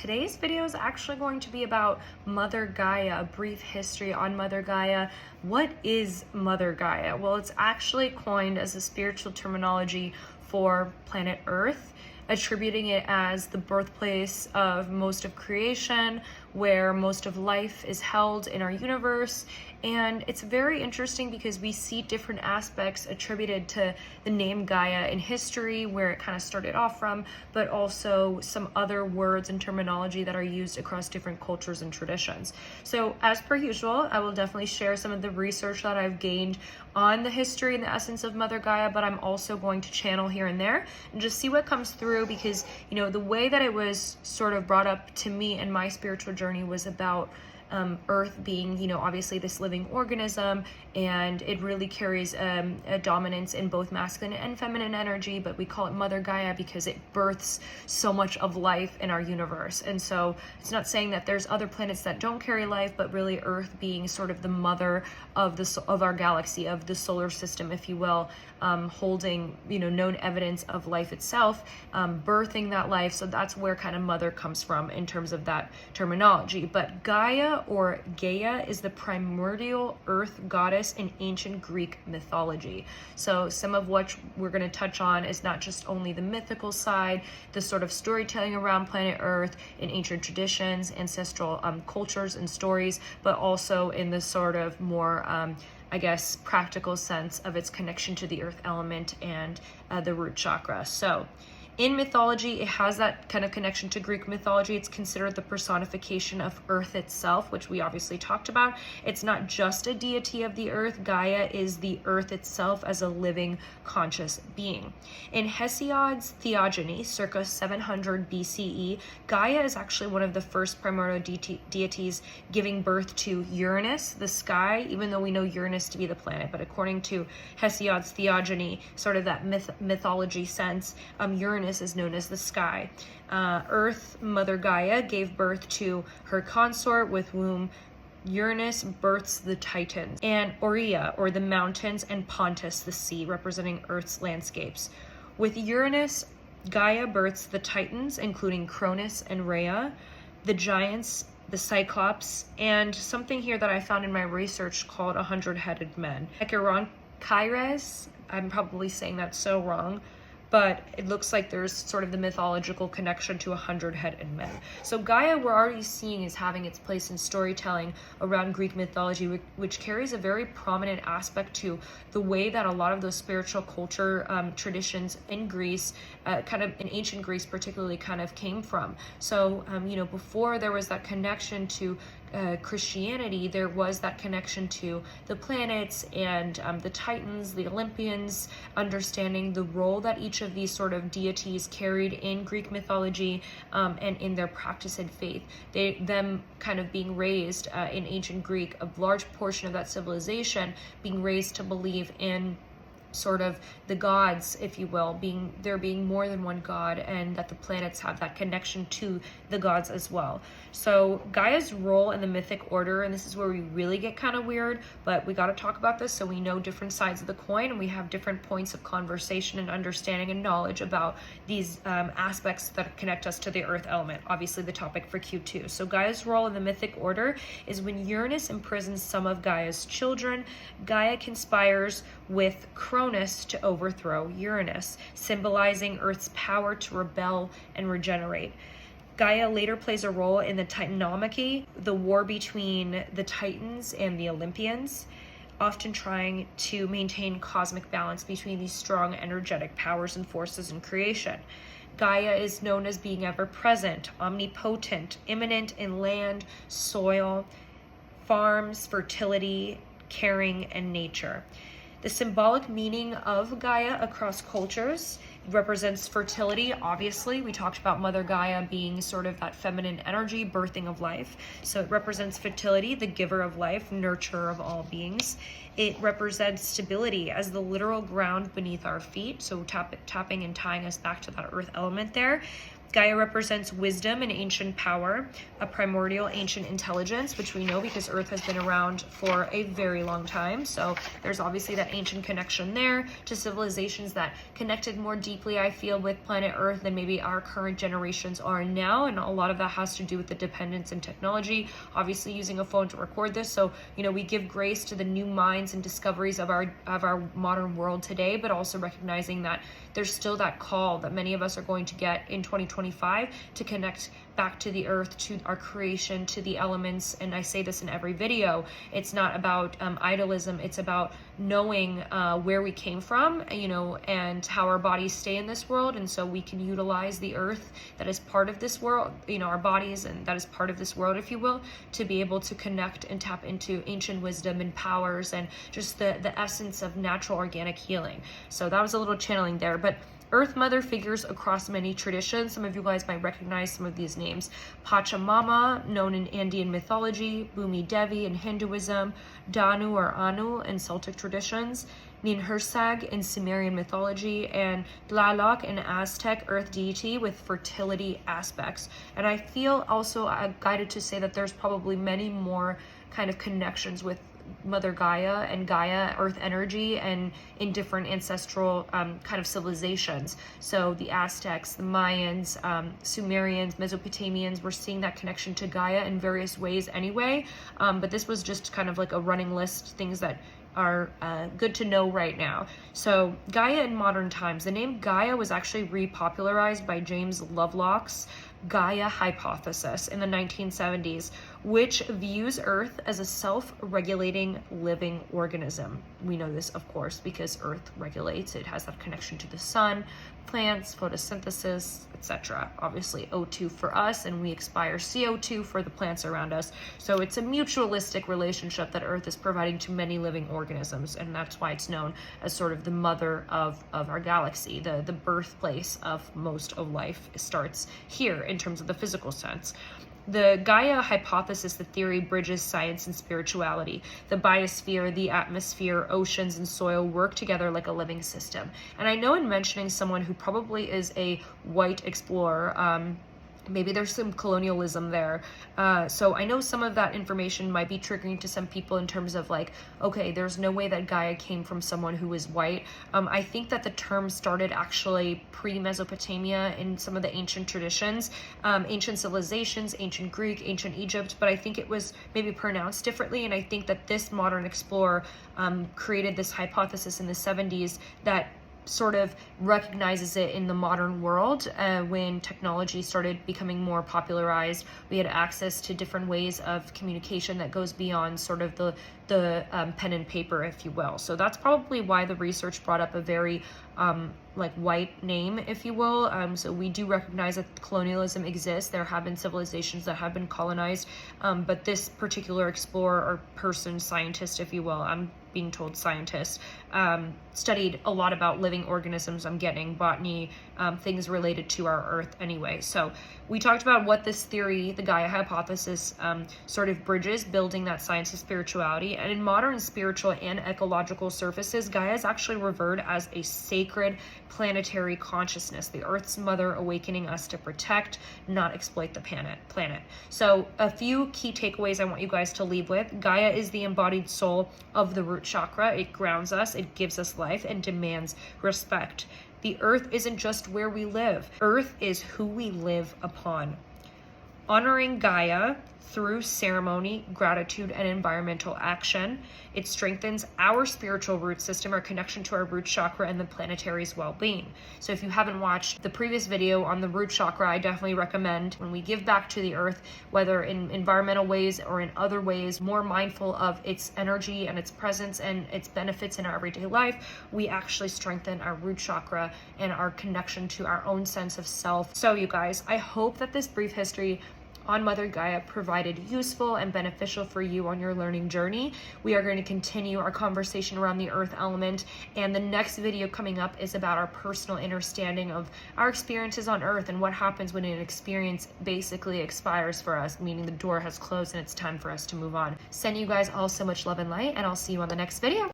today's video is actually going to be about Mother Gaia, a brief history on Mother Gaia. What is Mother Gaia? Well, it's actually coined as a spiritual terminology for planet Earth, attributing it as the birthplace of most of creation, where most of life is held in our universe. And it's very interesting because we see different aspects attributed to the name Gaia in history, where it kind of started off from, but also some other words and terminology that are used across different cultures and traditions. So as per usual, I will definitely share some of the research that I've gained on the history and the essence of Mother Gaia, but I'm also going to channel here and there and just see what comes through, because the way that it was sort of brought up to me in my spiritual journey was about Earth being, obviously this living organism, and it really carries a dominance in both masculine and feminine energy, but we call it Mother Gaia because it births so much of life in our universe. And so it's not saying that there's other planets that don't carry life, but really Earth being sort of the mother of our galaxy, of the solar system, if you will, holding, known evidence of life itself, birthing that life. So that's where kind of mother comes from in terms of that terminology. But Gaia, or Gaia, is the primordial earth goddess in ancient Greek mythology. So some of what we're going to touch on is not just only the mythical side, the sort of storytelling around planet Earth in ancient traditions, ancestral cultures and stories, but also in the sort of more practical sense of its connection to the earth element and the root chakra. So in mythology, it has that kind of connection to Greek mythology. It's considered the personification of Earth itself, which we obviously talked about. It's not just a deity of the earth. Gaia is the earth itself as a living, conscious being. In Hesiod's Theogony, circa 700 BCE, Gaia is actually one of the first primordial deities giving birth to Uranus, the sky, even though we know Uranus to be the planet. But according to Hesiod's Theogony, sort of that mythology sense, Uranus is known as the sky. Earth, Mother Gaia, gave birth to her consort, with whom Uranus births the Titans, and Aurea, or the mountains, and Pontus, the sea, representing Earth's landscapes. With Uranus, Gaia births the Titans, including Cronus and Rhea, the giants, the Cyclops, and something here that I found in my research called 100-headed men. Hecaroncheires, I'm probably saying that so wrong, but it looks like there's sort of the mythological connection to 100-headed men. So Gaia, we're already seeing, is having its place in storytelling around Greek mythology, which carries a very prominent aspect to the way that a lot of those spiritual culture traditions in Greece, kind of in ancient Greece particularly, kind of came from. So, before there was that connection to Christianity, there was that connection to the planets and the Titans, the Olympians, understanding the role that each of these sort of deities carried in Greek mythology and in their practice and faith. Them kind of being raised in ancient Greek, a large portion of that civilization being raised to believe in sort of the gods, if you will, there being more than one god, and that the planets have that connection to the gods as well. So Gaia's role in the mythic order, and this is where we really get kind of weird, but we got to talk about this so we know different sides of the coin, and we have different points of conversation and understanding and knowledge about these aspects that connect us to the earth element, obviously the topic for Q2. So Gaia's role in the mythic order is when Uranus imprisons some of Gaia's children, Gaia conspires with Cronus to overthrow Uranus, symbolizing Earth's power to rebel and regenerate. Gaia later plays a role in the Titanomachy, the war between the Titans and the Olympians, often trying to maintain cosmic balance between these strong energetic powers and forces in creation. Gaia is known as being ever-present, omnipotent, immanent in land, soil, farms, fertility, caring, and nature. The symbolic meaning of Gaia across cultures represents fertility. Obviously, we talked about Mother Gaia being sort of that feminine energy, birthing of life. So it represents fertility, the giver of life, nurturer of all beings. It represents stability as the literal ground beneath our feet. So tapping and tying us back to that earth element there. Gaia represents wisdom and ancient power, a primordial ancient intelligence, which we know because Earth has been around for a very long time. So there's obviously that ancient connection there to civilizations that connected more deeply, I feel, with planet Earth than maybe our current generations are now. And a lot of that has to do with the dependence in technology, obviously using a phone to record this. So, you know, we give grace to the new minds and discoveries of our modern world today, but also recognizing that there's still that call that many of us are going to get in 2025 to connect back to the earth, to our creation, to the elements. And I say this in every video, it's not about idolism, it's about knowing where we came from, you know, and how our bodies stay in this world. And so we can utilize the earth that is part of this world, you know, our bodies, and that is part of this world, if you will, to be able to connect and tap into ancient wisdom and powers and just the essence of natural organic healing. So that was a little channeling there. But Earth Mother figures across many traditions. Some of you guys might recognize some of these names. Pachamama, known in Andean mythology, Bhumi Devi in Hinduism, Danu or Anu in Celtic traditions, Ninhursag in Sumerian mythology, and Tlaloc in Aztec earth deity with fertility aspects. And I feel also guided to say that there's probably many more kind of connections with Mother Gaia and Gaia, earth energy, and in different ancestral kind of civilizations. So the Aztecs, the Mayans, Sumerians, Mesopotamians, we're seeing that connection to Gaia in various ways anyway. But this was just kind of like a running list, things that are good to know right now. So Gaia in modern times. The name Gaia was actually repopularized by James Lovelock's Gaia hypothesis in the 1970s, which views Earth as a self-regulating living organism. We know this, of course, because Earth regulates. It has that connection to the sun, plants, photosynthesis, etc. Obviously O2 for us, and we expire CO2 for the plants around us. So it's a mutualistic relationship that Earth is providing to many living organisms, and that's why it's known as sort of the mother of our galaxy. The birthplace of most of life starts here in terms of the physical sense. The Gaia hypothesis, the theory, bridges science and spirituality. The biosphere, the atmosphere, oceans, and soil work together like a living system. And I know in mentioning someone who probably is a white explorer, maybe there's some colonialism there. So I know some of that information might be triggering to some people in terms of like, okay, there's no way that Gaia came from someone who was white. I think that the term started actually pre-Mesopotamia in some of the ancient traditions, ancient civilizations, ancient Greek, ancient Egypt, but I think it was maybe pronounced differently. And I think that this modern explorer created this hypothesis in the 70s that sort of recognizes it in the modern world. When technology started becoming more popularized, we had access to different ways of communication that goes beyond sort of the pen and paper, if you will. So that's probably why the research brought up a very like white name, if you will. So we do recognize that colonialism exists. There have been civilizations that have been colonized, but this particular explorer or person, scientist, if you will, I'm being told scientist, studied a lot about living organisms. I'm getting botany, things related to our Earth anyway. So we talked about what this theory, the Gaia hypothesis, sort of bridges, building that science and spirituality. And in modern spiritual and ecological surfaces, Gaia is actually revered as a sacred planetary consciousness, the Earth's mother, awakening us to protect, not exploit the planet. So a few key takeaways I want you guys to leave with. Gaia is the embodied soul of the root chakra. It grounds us, it gives us life, and demands respect. The Earth isn't just where we live. Earth is who we live upon. Honoring Gaia through ceremony, gratitude, and environmental action, it strengthens our spiritual root system, our connection to our root chakra, and the planetary's well-being. So if you haven't watched the previous video on the root chakra, I definitely recommend, when we give back to the earth, whether in environmental ways or in other ways, more mindful of its energy and its presence and its benefits in our everyday life, we actually strengthen our root chakra and our connection to our own sense of self. So you guys, I hope that this brief history on Mother Gaia provided useful and beneficial for you on your learning journey. We are going to continue our conversation around the earth element, and the next video coming up is about our personal understanding of our experiences on earth and what happens when an experience basically expires for us, meaning the door has closed and it's time for us to move on. Send you guys all so much love and light, and I'll see you on the next video.